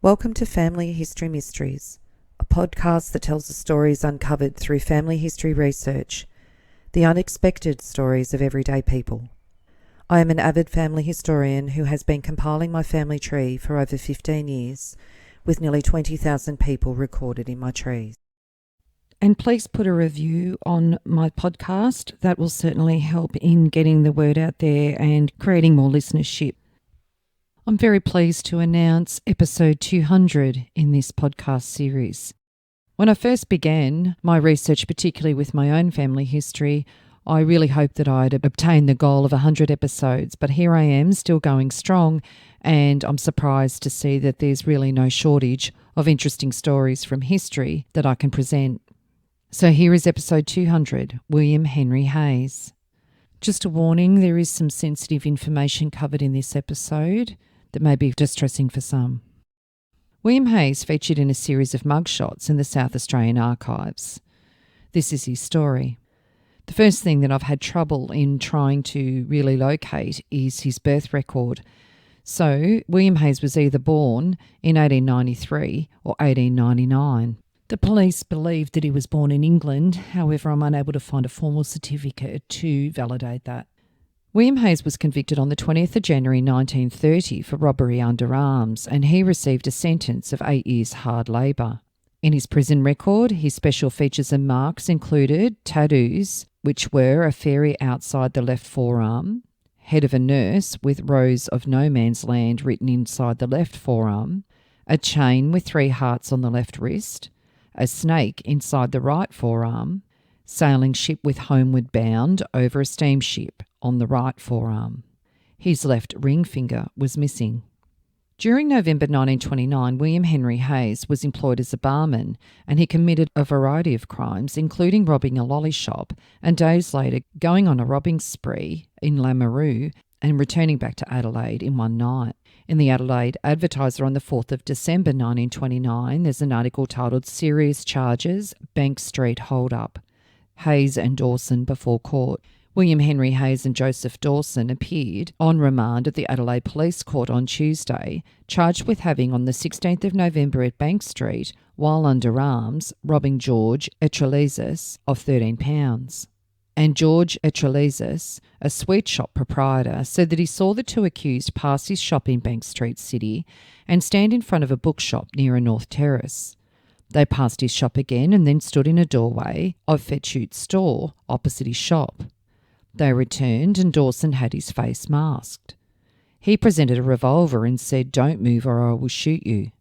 Welcome to Family History Mysteries, a podcast that tells the stories uncovered through family history research, the unexpected stories of everyday people. I am an avid family historian who has been compiling my family tree for over 15 years, with nearly 20,000 people recorded in my trees. And please put a review on my podcast. That will certainly help in getting the word out there and creating more listenership. I'm very pleased to announce episode 200 in this podcast series. When I first began my research, particularly with my own family history, I really hoped that I'd obtain the goal of 100 episodes, but here I am still going strong, and I'm surprised to see that there's really no shortage of interesting stories from history that I can present. So here is episode 200, William Henry Hayes. Just a warning, there is some sensitive information covered in this episode that may be distressing for some. William Hayes featured in a series of mugshots in the South Australian archives. This is his story. The first thing that I've had trouble in trying to really locate is his birth record. So, William Hayes was either born in 1893 or 1899. The police believe that he was born in England, however I'm unable to find a formal certificate to validate that. William Hayes was convicted on the 20th of January 1930 for robbery under arms, and he received a sentence of 8 years hard labour. In his prison record, his special features and marks included tattoos, which were a fairy outside the left forearm, head of a nurse with Rose of No Man's Land written inside the left forearm, a chain with 3 hearts on the left wrist, a snake inside the right forearm, sailing ship with homeward bound over a steamship on the right forearm. His left ring finger was missing. During November 1929, William Henry Hayes was employed as a barman, and he committed a variety of crimes, including robbing a lolly shop and days later going on a robbing spree in Lameroo and returning back to Adelaide in one night. In the Adelaide Advertiser on the 4th of December 1929, there's an article titled Serious Charges, Bank Street Hold-Up. Hayes and Dawson before court. William Henry Hayes and Joseph Dawson appeared on remand at the Adelaide Police Court on Tuesday, charged with having on the 16th of November at Bank Street, while under arms, robbing George Etrelesis of £13. And George Etrelesis, a sweet shop proprietor, said that he saw the two accused pass his shop in Bank Street City and stand in front of a bookshop near a north terrace. They passed his shop again and then stood in a doorway of Fetchute's store opposite his shop. They returned and Dawson had his face masked. He presented a revolver and said, "Don't move or I will shoot you."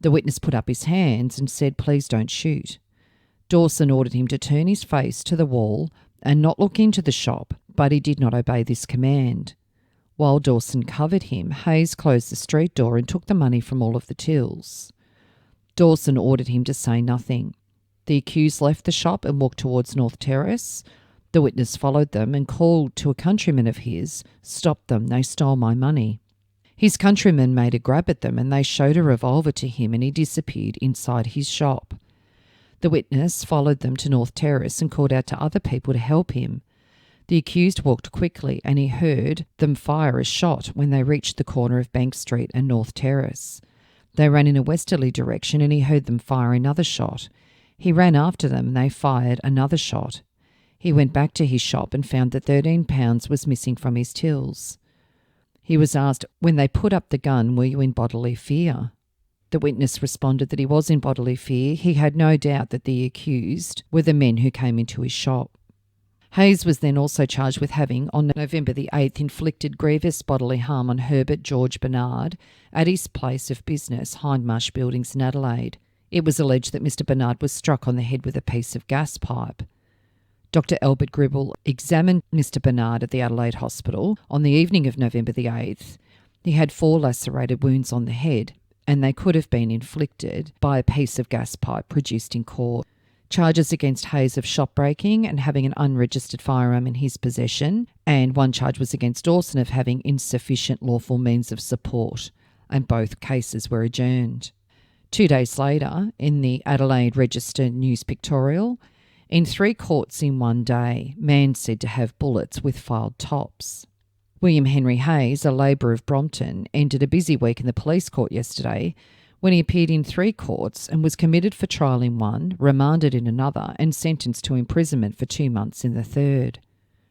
The witness put up his hands and said, "Please don't shoot." Dawson ordered him to turn his face to the wall and not look into the shop, but he did not obey this command. While Dawson covered him, Hayes closed the street door and took the money from all of the tills. Dawson ordered him to say nothing. The accused left the shop and walked towards North Terrace. The witness followed them and called to a countryman of his, "Stop them, they stole my money." His countryman made a grab at them and they showed a revolver to him and he disappeared inside his shop. The witness followed them to North Terrace and called out to other people to help him. The accused walked quickly and he heard them fire a shot when they reached the corner of Bank Street and North Terrace. They ran in a westerly direction and he heard them fire another shot. He ran after them and they fired another shot. He went back to his shop and found that £13 was missing from his tills. He was asked, "When they put up the gun, were you in bodily fear?" The witness responded that he was in bodily fear. He had no doubt that the accused were the men who came into his shop. Hayes was then also charged with having, on November the 8th, inflicted grievous bodily harm on Herbert George Bernard at his place of business, Hindmarsh Buildings in Adelaide. It was alleged that Mr Bernard was struck on the head with a piece of gas pipe. Dr Albert Gribble examined Mr Bernard at the Adelaide Hospital on the evening of November the 8th. He had 4 lacerated wounds on the head, and they could have been inflicted by a piece of gas pipe produced in court. Charges against Hayes of shop breaking and having an unregistered firearm in his possession, and one charge was against Dawson of having insufficient lawful means of support, and both cases were adjourned. 2 days later, in the Adelaide Register News Pictorial, in 3 courts in one day, man said to have bullets with filed tops. William Henry Hayes, a labourer of Brompton, ended a busy week in the police court yesterday when he appeared in 3 courts and was committed for trial in one, remanded in another, and sentenced to imprisonment for 2 months in the third.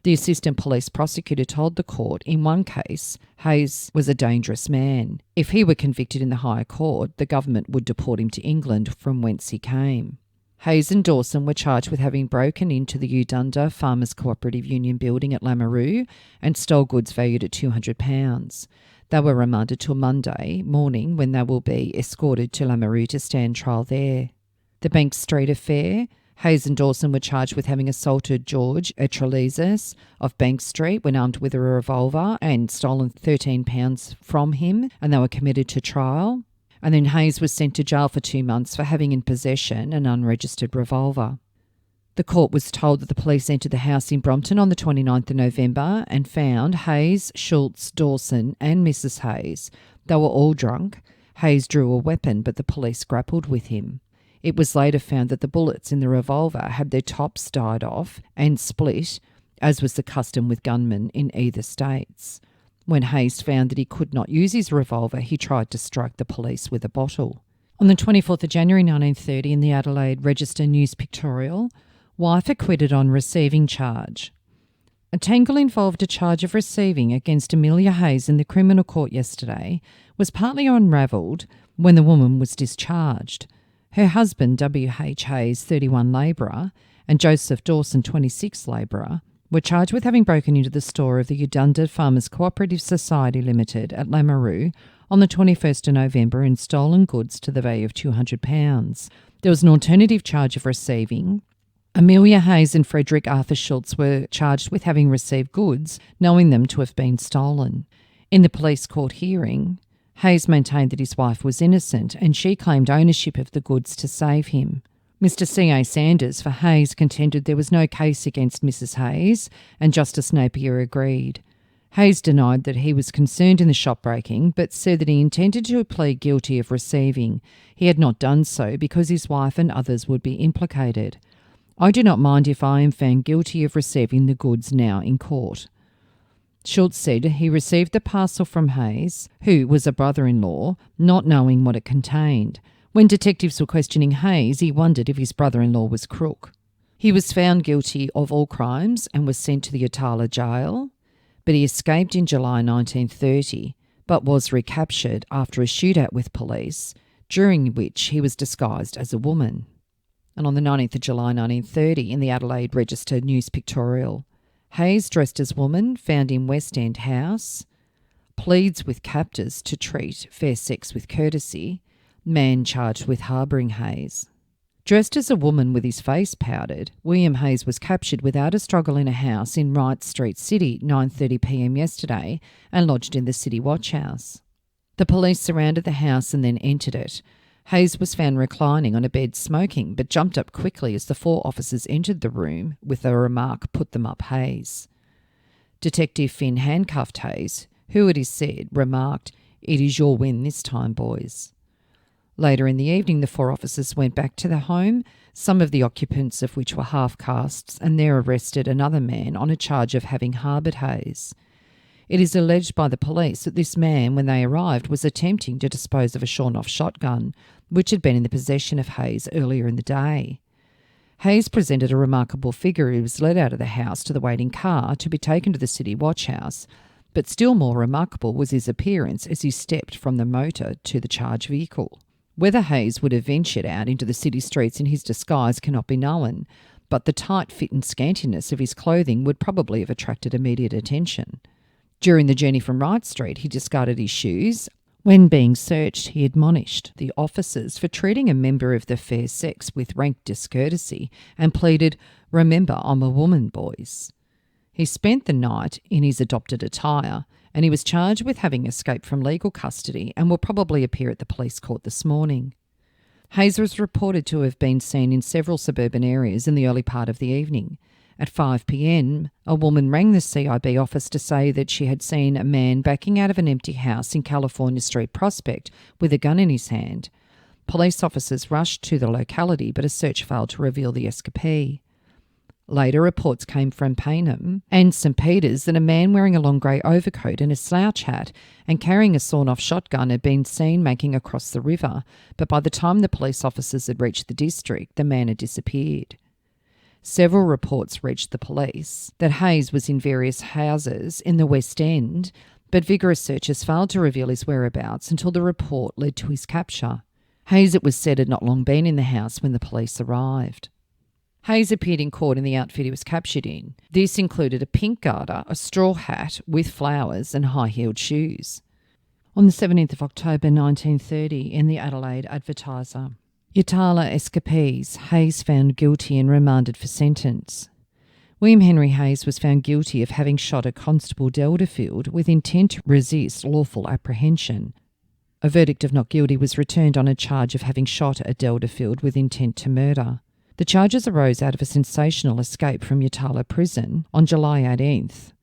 The assistant police prosecutor told the court in one case Hayes was a dangerous man. If he were convicted in the higher court, the government would deport him to England from whence he came. Hayes and Dawson were charged with having broken into the Udunda Farmers Cooperative Union building at Lameroo and stole goods valued at £200. They were remanded till Monday morning, when they will be escorted to Lameroo to stand trial there. The Bank Street affair. Hayes and Dawson were charged with having assaulted George Etralizes of Bank Street when armed with a revolver and stolen £13 from him, and they were committed to trial. And then Hayes was sent to jail for 2 months for having in possession an unregistered revolver. The court was told that the police entered the house in Brompton on the 29th of November and found Hayes, Schultz, Dawson and Mrs. Hayes. They were all drunk. Hayes drew a weapon, but the police grappled with him. It was later found that the bullets in the revolver had their tops died off and split, as was the custom with gunmen in either states. When Hayes found that he could not use his revolver, he tried to strike the police with a bottle. On the 24th of January 1930, in the Adelaide Register News Pictorial, wife acquitted on receiving charge. A tangle involved a charge of receiving against Amelia Hayes in the criminal court yesterday was partly unravelled when the woman was discharged. Her husband, W.H. Hayes, 31 labourer, and Joseph Dawson, 26 labourer, were charged with having broken into the store of the Udunda Farmers Cooperative Society Limited at Lameroo on the 21st of November and stolen goods to the value of £200. There was an alternative charge of receiving. Amelia Hayes and Frederick Arthur Schultz were charged with having received goods, knowing them to have been stolen. In the police court hearing, Hayes maintained that his wife was innocent and she claimed ownership of the goods to save him. Mr. C.A. Sanders for Hayes contended there was no case against Mrs. Hayes, and Justice Napier agreed. Hayes denied that he was concerned in the shopbreaking, but said that he intended to plead guilty of receiving. He had not done so because his wife and others would be implicated. I do not mind if I am found guilty of receiving the goods now in court. Schultz said he received the parcel from Hayes, who was a brother-in-law, not knowing what it contained. When detectives were questioning Hayes, he wondered if his brother-in-law was crook. He was found guilty of all crimes and was sent to the Yatala jail, but he escaped in July 1930, but was recaptured after a shootout with police, during which he was disguised as a woman. And on the 19th of July 1930, in the Adelaide Register News Pictorial, Hayes, dressed as woman, found in West End house, pleads with captors to treat fair sex with courtesy, man charged with harbouring Hayes. Dressed as a woman with his face powdered, William Hayes was captured without a struggle in a house in Wright Street City 9:30 p.m. yesterday and lodged in the City Watch House. The police surrounded the house and then entered it. Hayes was found reclining on a bed smoking, but jumped up quickly as the 4 officers entered the room with the remark, "Put them up, Hayes." Detective Finn handcuffed Hayes, who, it is said, remarked, "It is your win this time, boys." Later in the evening, the 4 officers went back to the home, some of the occupants of which were half-castes, and there arrested another man on a charge of having harboured Hayes. It is alleged by the police that this man, when they arrived, was attempting to dispose of a shorn-off shotgun, which had been in the possession of Hayes earlier in the day. Hayes presented a remarkable figure. He was led out of the house to the waiting car to be taken to the City Watch House, but still more remarkable was his appearance as he stepped from the motor to the charged vehicle. Whether Hayes would have ventured out into the city streets in his disguise cannot be known, but the tight fit and scantiness of his clothing would probably have attracted immediate attention. During the journey from Wright Street, he discarded his shoes. When being searched, he admonished the officers for treating a member of the fair sex with rank discourtesy and pleaded, "Remember, I'm a woman, boys." He spent the night in his adopted attire, and he was charged with having escaped from legal custody and will probably appear at the police court this morning. Hayes was reported to have been seen in several suburban areas in the early part of the evening. At 5 p.m, a woman rang the CIB office to say that she had seen a man backing out of an empty house in California Street Prospect with a gun in his hand. Police officers rushed to the locality, but a search failed to reveal the escapee. Later reports came from Payneham and St Peters that a man wearing a long grey overcoat and a slouch hat and carrying a sawn-off shotgun had been seen making across the river, but by the time the police officers had reached the district, the man had disappeared. Several reports reached the police that Hayes was in various houses in the West End, but vigorous searches failed to reveal his whereabouts until the report led to his capture. Hayes, it was said, had not long been in the house when the police arrived. Hayes appeared in court in the outfit he was captured in. This included a pink garter, a straw hat with flowers and high-heeled shoes. On the 17th of October 1930, in the Adelaide Advertiser, Yatala escapees, Hayes found guilty and remanded for sentence. William Henry Hayes was found guilty of having shot a Constable Delderfield with intent to resist lawful apprehension. A verdict of not guilty was returned on a charge of having shot a Delderfield with intent to murder. The charges arose out of a sensational escape from Yatala prison on July 18th.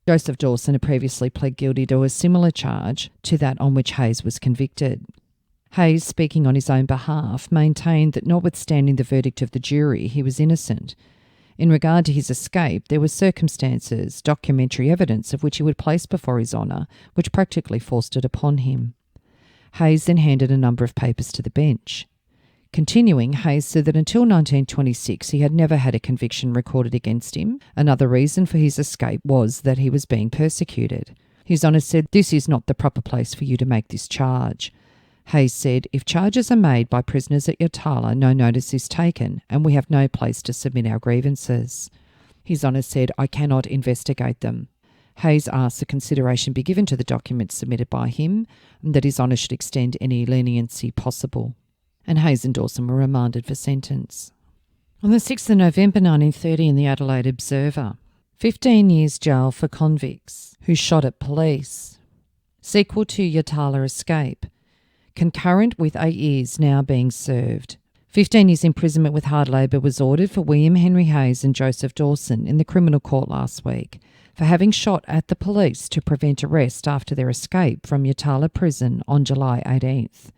Joseph Dawson had previously pled guilty to a similar charge to that on which Hayes was convicted. Hayes, speaking on his own behalf, maintained that notwithstanding the verdict of the jury, he was innocent. In regard to his escape, there were circumstances, documentary evidence of which he would place before his honour, which practically forced it upon him. Hayes then handed a number of papers to the bench. Continuing, Hayes said that until 1926 he had never had a conviction recorded against him. Another reason for his escape was that he was being persecuted. His Honour said, "This is not the proper place for you to make this charge." Hayes said, "If charges are made by prisoners at Yatala, no notice is taken, and we have no place to submit our grievances." His Honour said, "I cannot investigate them." Hayes asked that consideration be given to the documents submitted by him, and that His Honour should extend any leniency possible. And Hayes and Dawson were remanded for sentence. On the 6th of November 1930 in the Adelaide Observer, 15 years jail for convicts who shot at police. Sequel to Yatala escape. Concurrent with 8 years now being served. 15 years imprisonment with hard labour was ordered for William Henry Hayes and Joseph Dawson in the criminal court last week for having shot at the police to prevent arrest after their escape from Yatala prison on July 18th.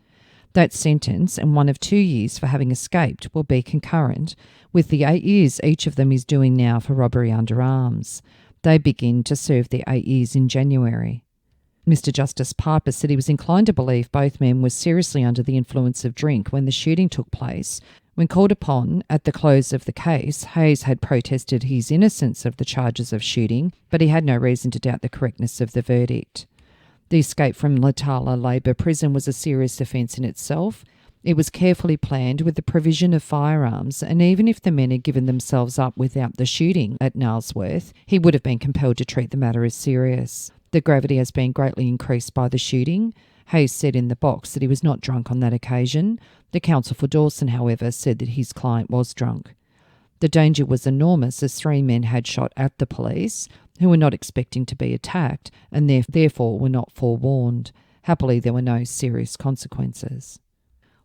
That sentence and one of 2 years for having escaped will be concurrent with the 8 years each of them is doing now for robbery under arms. They begin to serve their 8 years in January. Mr Justice Piper said he was inclined to believe both men were seriously under the influence of drink when the shooting took place. When called upon at the close of the case, Hayes had protested his innocence of the charges of shooting, but he had no reason to doubt the correctness of the verdict. The escape from Yatala Labour Prison was a serious offence in itself. It was carefully planned with the provision of firearms, and even if the men had given themselves up without the shooting at Nailsworth, he would have been compelled to treat the matter as serious. The gravity has been greatly increased by the shooting. Hayes said in the box that he was not drunk on that occasion. The counsel for Dawson, however, said that his client was drunk. The danger was enormous as 3 men had shot at the police, who were not expecting to be attacked and therefore were not forewarned. Happily, there were no serious consequences.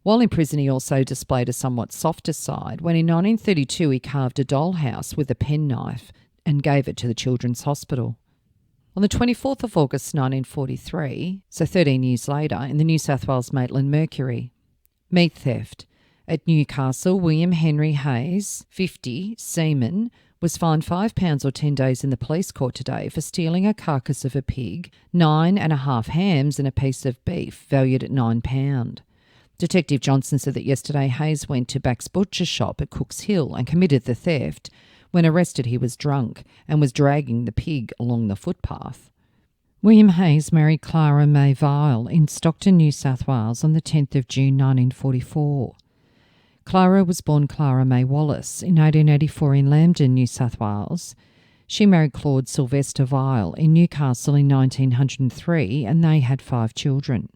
While in prison, he also displayed a somewhat softer side when in 1932 he carved a dollhouse with a penknife and gave it to the Children's Hospital. On the 24th of August 1943, so 13 years later, in the New South Wales Maitland Mercury, meat theft. At Newcastle, William Henry Hayes, 50, seaman, was fined £5 or 10 days in the police court today for stealing a carcass of a pig, 9.5 hams and a piece of beef valued at £9. Detective Johnson said that yesterday Hayes went to Back's butcher shop at Cook's Hill and committed the theft. When arrested, he was drunk and was dragging the pig along the footpath. William Hayes married Clara May Vile in Stockton, New South Wales on the 10th of June 1944. Clara was born Clara May Wallace in 1884 in Lambton, New South Wales. She married Claude Sylvester Vile in Newcastle in 1903 and they had 5 children.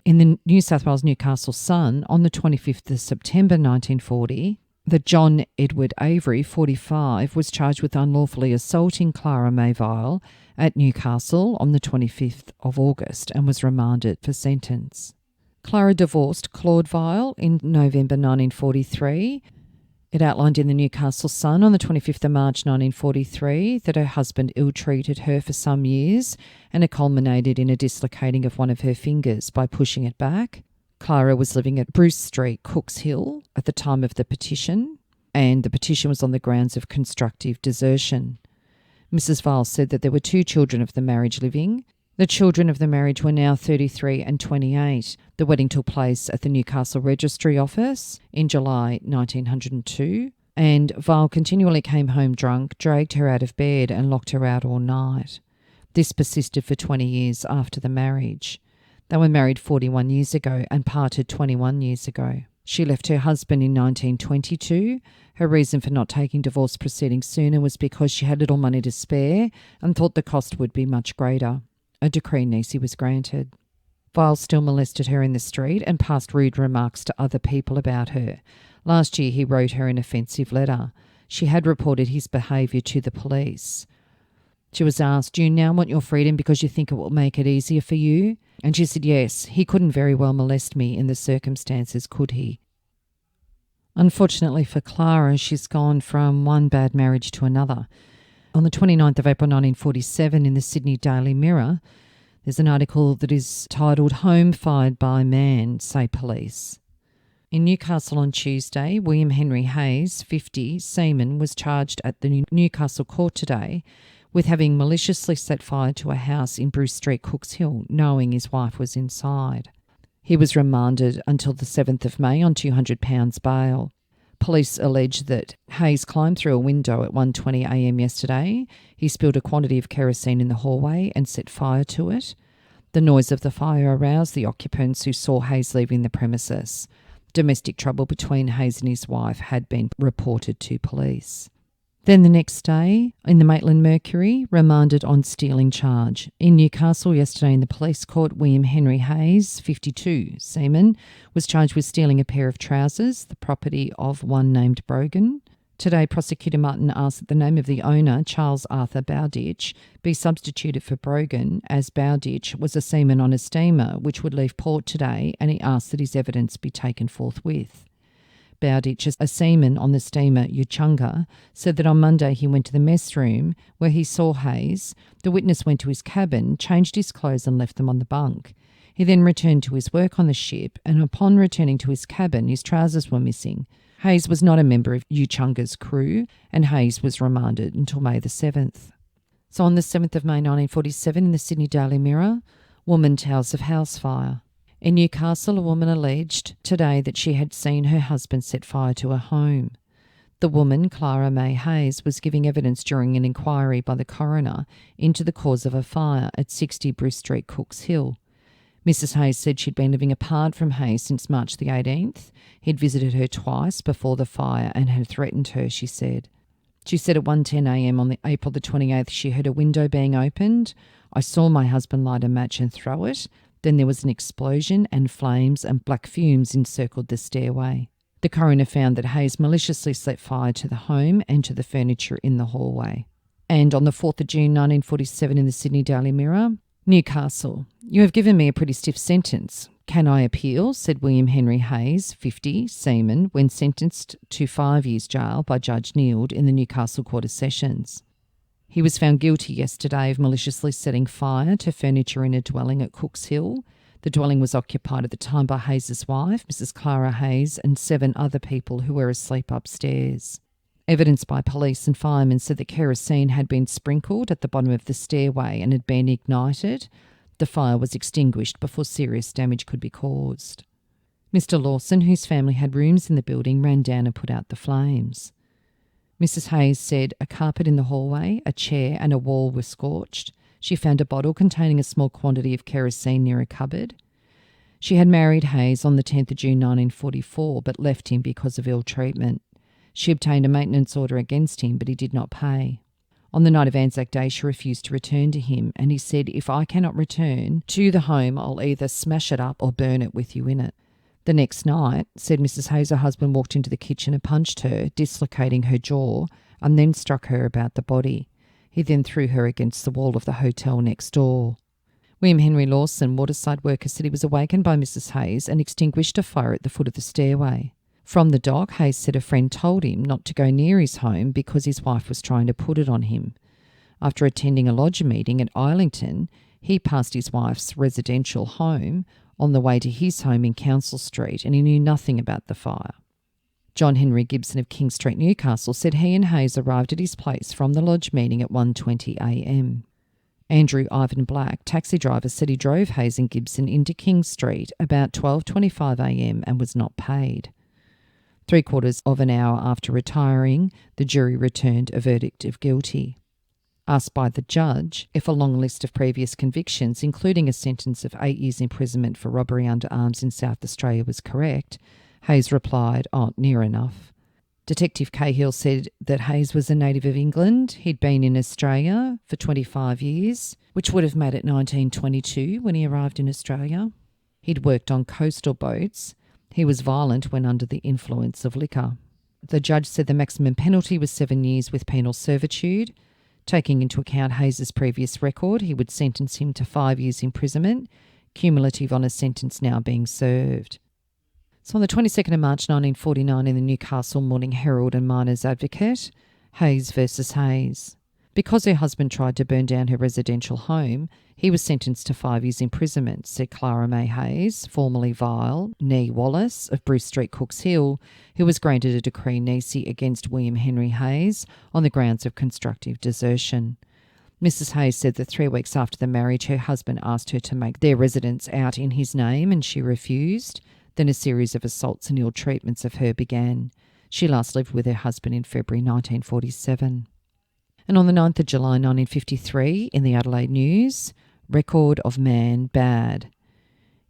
In the New South Wales Newcastle Sun on the 25th of September 1940, that John Edward Avery, 45, was charged with unlawfully assaulting Clara May Vile at Newcastle on the 25th of August and was remanded for sentence. Clara divorced Claude Vile in November 1943. It outlined in the Newcastle Sun on the 25th of March 1943 that her husband ill-treated her for some years and it culminated in a dislocating of one of her fingers by pushing it back. Clara was living at Bruce Street, Cook's Hill, at the time of the petition, and the petition was on the grounds of constructive desertion. Mrs. Vile said that there were 2 children of the marriage living. The children of the marriage were now 33 and 28. The wedding took place at the Newcastle Registry Office in July 1902, and Vile continually came home drunk, dragged her out of bed and locked her out all night. This persisted for 20 years after the marriage. They were married 41 years ago and parted 21 years ago. She left her husband in 1922. Her reason for not taking divorce proceedings sooner was because she had little money to spare and thought the cost would be much greater. A decree nisi was granted. Vile still molested her in the street and passed rude remarks to other people about her. Last year he wrote her an offensive letter. She had reported his behaviour to the police. She was asked, "Do you now want your freedom because you think it will make it easier for you?" And she said, "Yes, he couldn't very well molest me in the circumstances, could he?" Unfortunately for Clara, she's gone from one bad marriage to another. On the 29th of April 1947 in the Sydney Daily Mirror, there's an article that is titled "Home Fired by Man, Say Police." In Newcastle on Tuesday, William Henry Hayes, 50, seaman, was charged at the Newcastle court today with having maliciously set fire to a house in Bruce Street, Cooks Hill, knowing his wife was inside. He was remanded until the 7th of May on £200 bail. Police allege that Hayes climbed through a window at 1:20 a.m. yesterday. He spilled a quantity of kerosene in the hallway and set fire to it. The noise of the fire aroused the occupants who saw Hayes leaving the premises. Domestic trouble between Hayes and his wife had been reported to police. Then the next day, in the Maitland Mercury, remanded on stealing charge. In Newcastle yesterday in the police court, William Henry Hayes, 52, seaman, was charged with stealing a pair of trousers, the property of one named Brogan. Today, Prosecutor Martin asked that the name of the owner, Charles Arthur Bowditch, be substituted for Brogan, as Bowditch was a seaman on a steamer which would leave port today, and he asked that his evidence be taken forthwith. Bowditch, a seaman on the steamer Uchunga, said that on Monday he went to the mess room where he saw Hayes. The witness went to his cabin, changed his clothes and left them on the bunk. He then returned to his work on the ship, and upon returning to his cabin, his trousers were missing. Hayes was not a member of Uchunga's crew, and Hayes was remanded until May the 7th. So on the 7th of May 1947 in the Sydney Daily Mirror, woman tells of house fire. In Newcastle, a woman alleged today that she had seen her husband set fire to a home. The woman, Clara May Hayes, was giving evidence during an inquiry by the coroner into the cause of a fire at 60 Bruce Street, Cooks Hill. Mrs. Hayes said she'd been living apart from Hayes since March the 18th. He'd visited her twice before the fire and had threatened her, she said. She said at 1:10 a.m. on April the 28th she heard a window being opened. I saw my husband light a match and throw it. Then there was an explosion and flames and black fumes encircled the stairway. The coroner found that Hayes maliciously set fire to the home and to the furniture in the hallway. And on the 4th of June 1947 in the Sydney Daily Mirror, Newcastle, you have given me a pretty stiff sentence. Can I appeal? Said William Henry Hayes, 50, seaman, when sentenced to 5 years jail by Judge Neild in the Newcastle Court of Sessions. He was found guilty yesterday of maliciously setting fire to furniture in a dwelling at Cooks Hill. The dwelling was occupied at the time by Hayes' wife, Mrs. Clara Hayes, and 7 other people who were asleep upstairs. Evidence by police and firemen said that kerosene had been sprinkled at the bottom of the stairway and had been ignited. The fire was extinguished before serious damage could be caused. Mr. Lawson, whose family had rooms in the building, ran down and put out the flames. Mrs. Hayes said a carpet in the hallway, a chair and a wall were scorched. She found a bottle containing a small quantity of kerosene near a cupboard. She had married Hayes on the 10th of June 1944 but left him because of ill treatment. She obtained a maintenance order against him but he did not pay. On the night of Anzac Day she refused to return to him and he said, if I cannot return to the home I'll either smash it up or burn it with you in it. The next night, said Mrs. Hayes, her husband walked into the kitchen and punched her, dislocating her jaw, and then struck her about the body. He then threw her against the wall of the hotel next door. William Henry Lawson, waterside worker, said he was awakened by Mrs. Hayes and extinguished a fire at the foot of the stairway. From the dock, Hayes said a friend told him not to go near his home because his wife was trying to put it on him. After attending a lodge meeting at Islington, he passed his wife's residential home on the way to his home in Council Street and he knew nothing about the fire. John Henry Gibson of King Street, Newcastle, said he and Hayes arrived at his place from the lodge meeting at 1:20am. Andrew Ivan Black, taxi driver, said he drove Hayes and Gibson into King Street about 12:25am and was not paid. 3/4 of an hour after retiring, the jury returned a verdict of guilty. Asked by the judge if a long list of previous convictions, including a sentence of 8 years imprisonment for robbery under arms in South Australia, was correct, Hayes replied, "Oh, near enough." Detective Cahill said that Hayes was a native of England. He'd been in Australia for 25 years, which would have made it 1922 when he arrived in Australia. He'd worked on coastal boats. He was violent when under the influence of liquor. The judge said the maximum penalty was 7 years with penal servitude. Taking into account Hayes' previous record, he would sentence him to 5 years imprisonment, cumulative on a sentence now being served. So on the 22nd of March 1949 in the Newcastle Morning Herald and Miners Advocate, Hayes versus Hayes. Because her husband tried to burn down her residential home, he was sentenced to 5 years imprisonment, said Clara May Hayes, formerly Vile, née Wallace of Bruce Street, Cooks Hill, who was granted a decree nisi against William Henry Hayes on the grounds of constructive desertion. Mrs. Hayes said that 3 weeks after the marriage, her husband asked her to make their residence out in his name and she refused. Then a series of assaults and ill treatments of her began. She last lived with her husband in February 1947. And on the 9th of July 1953, in the Adelaide News, record of man bad.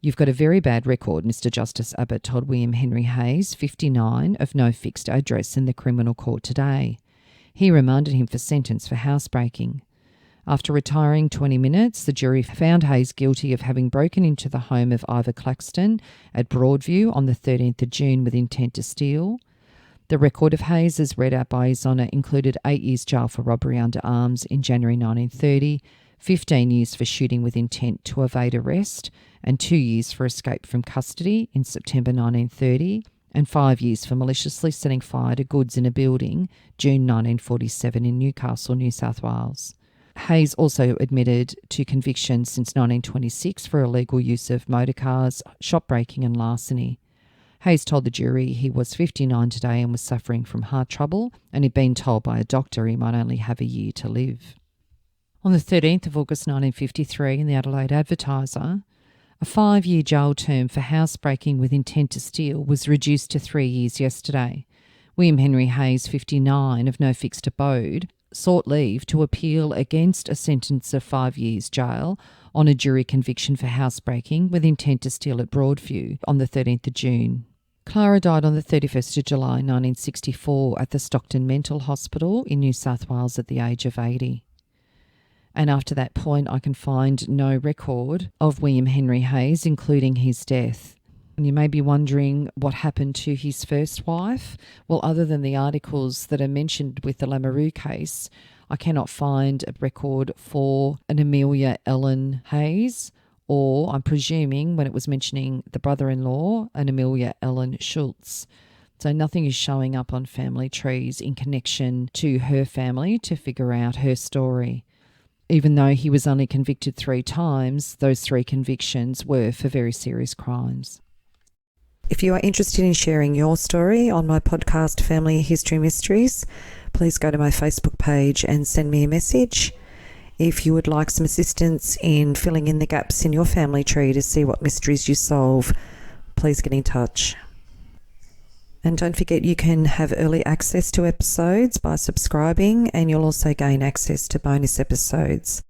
"You've got a very bad record," Mr. Justice Abbott told William Henry Hayes, 59, of no fixed address in the criminal court today. He remanded him for sentence for housebreaking. After retiring 20 minutes, the jury found Hayes guilty of having broken into the home of Ivor Claxton at Broadview on the 13th of June with intent to steal. The record of Hayes, as read out by His Honour, included 8 years jail for robbery under arms in January 1930, 15 years for shooting with intent to evade arrest, and 2 years for escape from custody in September 1930, and 5 years for maliciously setting fire to goods in a building, June 1947 in Newcastle, New South Wales. Hayes also admitted to convictions since 1926 for illegal use of motorcars, shop breaking and larceny. Hayes told the jury he was 59 today and was suffering from heart trouble, and he'd been told by a doctor he might only have a year to live. On the 13th of August 1953 in the Adelaide Advertiser, a 5-year jail term for housebreaking with intent to steal was reduced to 3 years yesterday. William Henry Hayes, 59, of no fixed abode, sought leave to appeal against a sentence of 5 years jail on a jury conviction for housebreaking with intent to steal at Broadview on the 13th of June. Clara died on the 31st of July 1964 at the Stockton Mental Hospital in New South Wales at the age of 80. And after that point, I can find no record of William Henry Hayes, including his death. And you may be wondering what happened to his first wife. Well, other than the articles that are mentioned with the Lamoureux case, I cannot find a record for an Amelia Ellen Hayes, or I'm presuming when it was mentioning the brother-in-law, an Amelia Ellen Schultz. So nothing is showing up on family trees in connection to her family to figure out her story. Even though he was only convicted 3 times, those 3 convictions were for very serious crimes. If you are interested in sharing your story on my podcast, Family History Mysteries, please go to my Facebook page and send me a message. If you would like some assistance in filling in the gaps in your family tree to see what mysteries you solve, please get in touch. And don't forget you can have early access to episodes by subscribing, and you'll also gain access to bonus episodes.